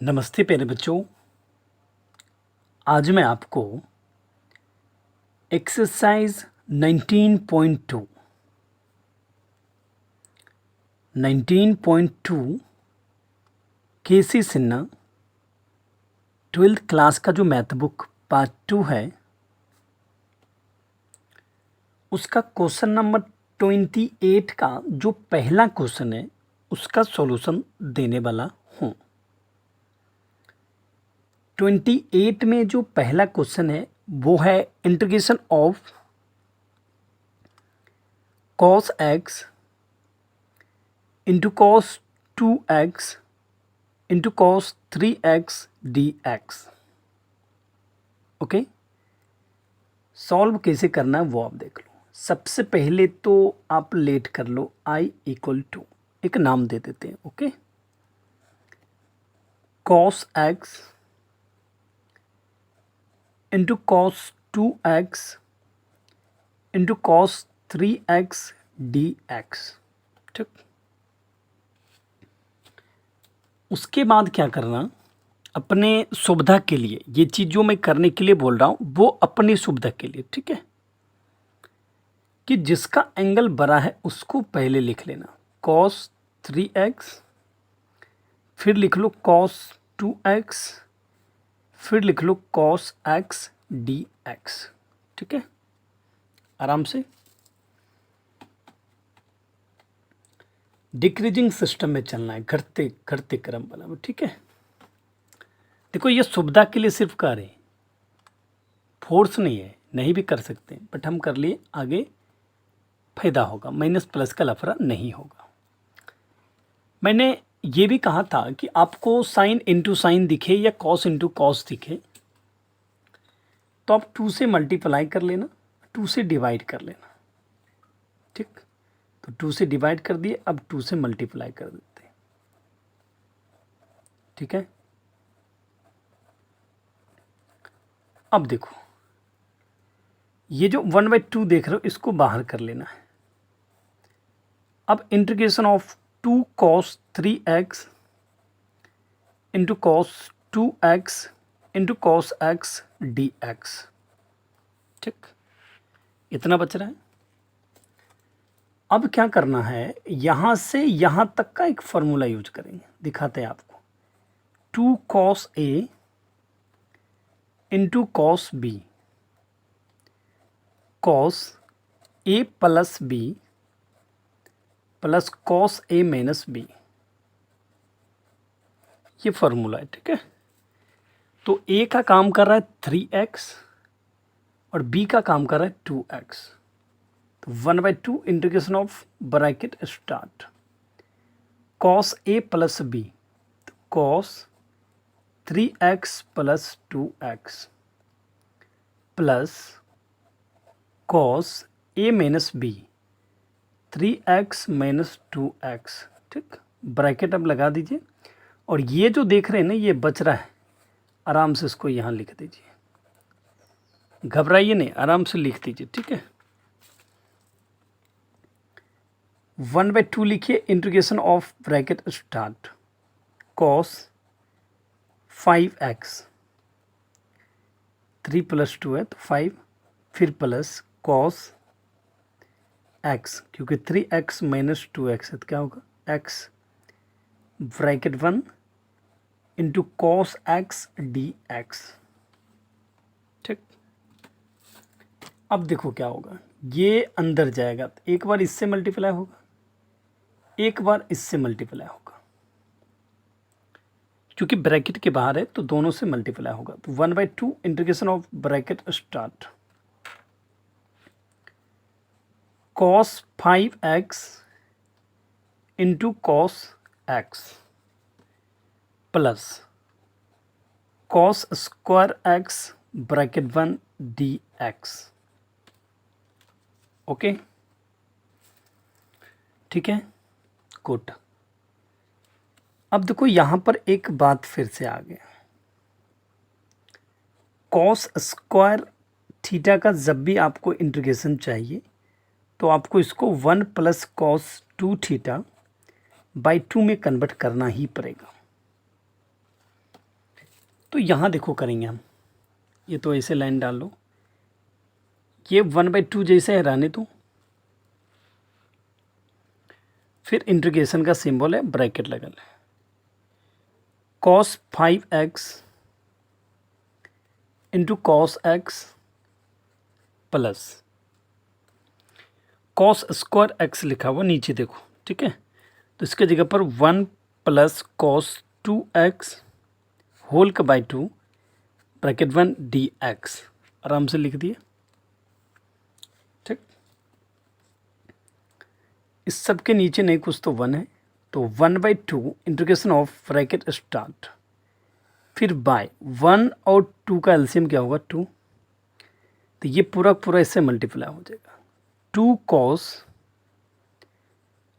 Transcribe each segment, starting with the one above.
नमस्ते प्यारे बच्चों। आज मैं आपको एक्सरसाइज 19.2 केसी सिन्हा 12th क्लास का जो मैथ बुक पार्ट 2 है उसका क्वेश्चन नंबर 28 का जो पहला क्वेश्चन है उसका सॉल्यूशन देने वाला हूँ। 28 में जो पहला क्वेश्चन है वो है integration of cos x into cos 2x into cos 3x dx। Okay, solve कैसे करना है वो आप देख लो। सबसे पहले तो आप लेट कर लो i इक्वल टू एक नाम दे देते हैं। Okay, cos x into cos 2x into cos 3x dx। ठीक, उसके बाद क्या करना, अपने सुविधा के लिए ये चीज़ जो मैं करने के लिए बोल रहा हूँ वो अपनी सुविधा के लिए, ठीक है, कि जिसका एंगल बड़ा है उसको पहले लिख लेना cos 3x, फिर लिख लो cos 2x, फिर लिख लो cos x dx। ठीक है, आराम से डिक्रीजिंग सिस्टम में चलना है, घटते घटते क्रम वाला में। ठीक है, देखो ये सुविधा के लिए सिर्फ कर रहे हैं, फोर्स नहीं है, नहीं भी कर सकते हैं, बट हम कर लिए, आगे फायदा होगा, माइनस प्लस का लफड़ा नहीं होगा। मैंने ये भी कहा था कि आपको साइन इंटू साइन दिखे या कॉस इंटू कॉस दिखे तो आप 2 से मल्टीप्लाई कर लेना, 2 से डिवाइड कर लेना। ठीक, तो 2 से डिवाइड कर दिए, अब 2 से मल्टीप्लाई कर देते हैं। ठीक है, अब देखो ये जो 1/2 देख रहे हो इसको बाहर कर लेना है। अब integration of 2 cos 3x into cos 2x into cos x dx। ठीक, इतना बच रहा है। अब क्या करना है, यहाँ से यहाँ तक का एक फॉर्मूला यूज करेंगे, दिखाते हैं आपको। 2 cos a into cos b cos a plus b plus cos a minus b, ये फॉर्मूला है। ठीक है, तो a का काम कर रहा है 3x और b का काम कर रहा है 2x। तो 1/2 integration of bracket start cos a plus b, तो cos 3x plus 2x plus cos a minus b 3x minus 2x। ठीक, ब्रैकेट अब लगा दीजिए, और ये जो देख रहे हैं ना ये बच रहा है, आराम से इसको यहाँ लिख दीजिए, घबराइए नहीं, आराम से लिख दीजिए। ठीक है, 1/2 लिखिए, integration of bracket start cos 5x, 3 plus 2 है तो 5, फिर प्लस cos x, क्योंकि 3x माइनस 2x है तो क्या होगा x, bracket 1 into cos x dx। ठीक, अब देखो क्या होगा, ये अंदर जाएगा तो एक बार इससे मल्टीप्लाई होगा, एक बार इससे मल्टीप्लाई होगा, क्योंकि ब्रैकेट के बाहर है तो दोनों से मल्टीप्लाई होगा। तो 1/2 integration of bracket start cos 5x into cos x plus cos square x bracket 1 dx। Okay, ठीक है, गुड। अब देखो यहाँ पर एक बात फिर से आ गया, cos स्क्वायर थीटा का जब भी आपको इंटीग्रेशन चाहिए तो आपको इसको 1 प्लस cos 2 थीटा बाई 2 में कन्वर्ट करना ही पड़ेगा। तो यहाँ देखो करेंगे हम, ये तो ऐसे लाइन डाल लो, ये 1/2 जैसे है रहने दो, फिर इंटीग्रेशन का सिंबल है ब्रैकेट लगा ले, cos 5x into cos x plus cos square x लिखा हुआ नीचे देखो, ठीक है। तो इसके जगह पर 1 प्लस cos 2x होल का बाई 2 ब्रैकेट 1 dx आराम से लिख दिए, ठीक। इस सब के नीचे नहीं कुछ तो 1 है, तो 1/2 इंटीग्रेशन ऑफ ब्रैकेट स्टार्ट, फिर बाय 1 और 2 का एलसीएम क्या होगा 2, तो ये पूरा पूरा इससे मल्टीप्लाई हो जाएगा, 2 cos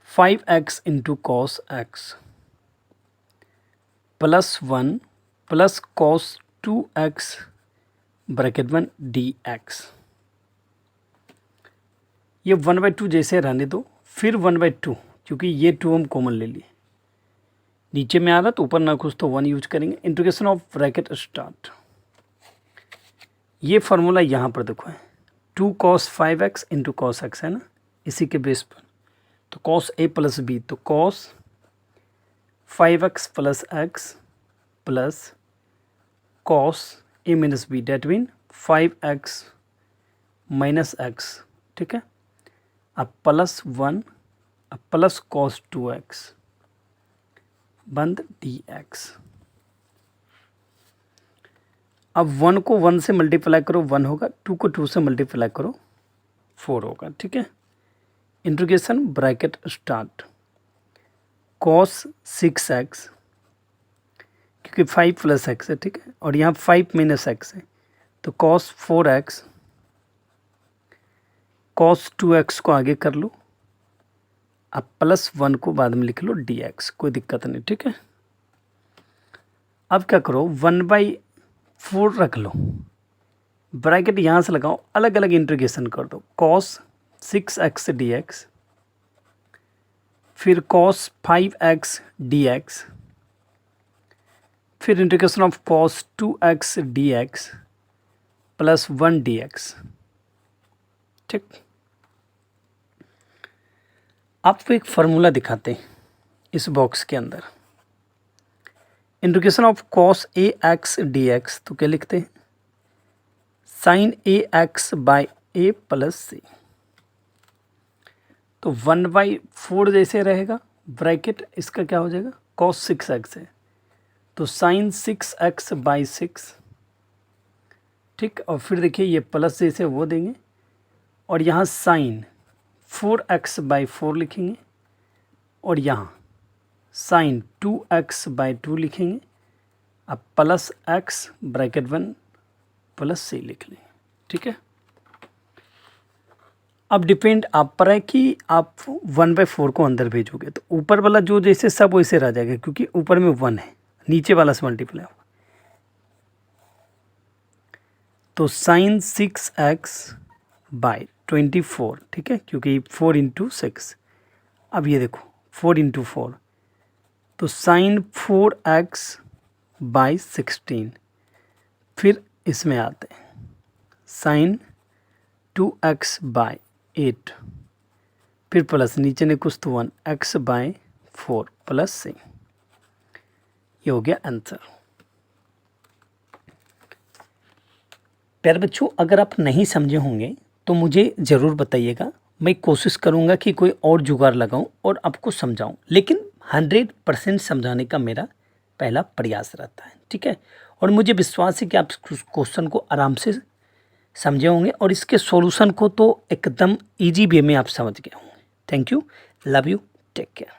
5x into cos x plus 1 plus cos 2x bracket 1 dx। ये 1/2 जैसे रहने दो, फिर 1/2 क्योंकि ये 2 हम कॉमन ले लिए, नीचे में आ रहा तो ऊपर ना कुछ तो 1 यूज करेंगे, इंटीग्रेशन ऑफ ब्रैकेट स्टार्ट। ये फार्मूला यहाँ पर देखो है 2 cos 5x into cos x है ना, इसी के बेस पर, तो cos a प्लस b, तो cos 5x plus x plus cos a minus b that mean 5x minus x, ठीक है। अब प्लस 1 अब प्लस cos 2x बंद dx। अब 1 को 1 से मल्टीप्लाई करो 1 होगा, 2 को 2 से मल्टीप्लाई करो 4 होगा, ठीक है। Integration bracket start, cos 6x क्योंकि 5 प्लस x है, ठीक है, और यहाँ 5 माइनस x है, तो cos 4x, cos 2x को आगे कर लो, अब प्लस 1 को बाद में लिख लो dx, कोई दिक्कत नहीं, ठीक है। अब क्या करो 1/4 रख लो, ब्रैकेट यहाँ से लगाओ, अलग अलग इंटीग्रेशन कर दो, cos 6x dx, फिर cos 5x dx, फिर integration of cos 2x dx plus 1 dx, ठीक। आपको एक फार्मूला दिखाते हैं इस बॉक्स के अंदर, integration of cos ax dx, तो क्या लिखते हैं sin ax by a plus c, तो 1/4 जैसे रहेगा, ब्रैकेट इसका क्या हो जाएगा cos 6x है, तो sin 6x बाई 6, ठीक। और फिर देखिए ये प्लस जैसे वो देंगे, और यहाँ sin 4x बाई 4 लिखेंगे, और यहाँ sin 2x बाई 2 लिखेंगे, अब plus x bracket 1 plus c लिख लेंगे, ठीक है। अब डिपेंड आप पर है कि आप 1/4 को अंदर भेजोगे तो ऊपर वाला जो जैसे सब वैसे रह जाएगा, क्योंकि ऊपर में 1 है, नीचे वाला से मल्टीप्लाई होगा, तो sin 6x बाई 24, ठीक है, क्योंकि 4 इंटू 6, अब ये देखो 4 इंटू 4, तो sin 4x बाई 16, फिर इसमें आते हैं sin 2x बाई 8, फिर प्लस नीचे ने कुछ तो 1 x बाई 4 प्लस c, ये हो गया आंसर। प्यारे बच्चों, अगर आप नहीं समझे होंगे तो मुझे ज़रूर बताइएगा, मैं कोशिश करूँगा कि कोई और जुगाड़ लगाऊं और आपको समझाऊं, लेकिन 100% समझाने का मेरा पहला प्रयास रहता है, ठीक है। और मुझे विश्वास है कि आप क्वेश्चन को आराम से समझे होंगे और इसके सॉल्यूशन को तो एकदम इजी वे में आप समझ गए होंगे। Thank you, love you, take care.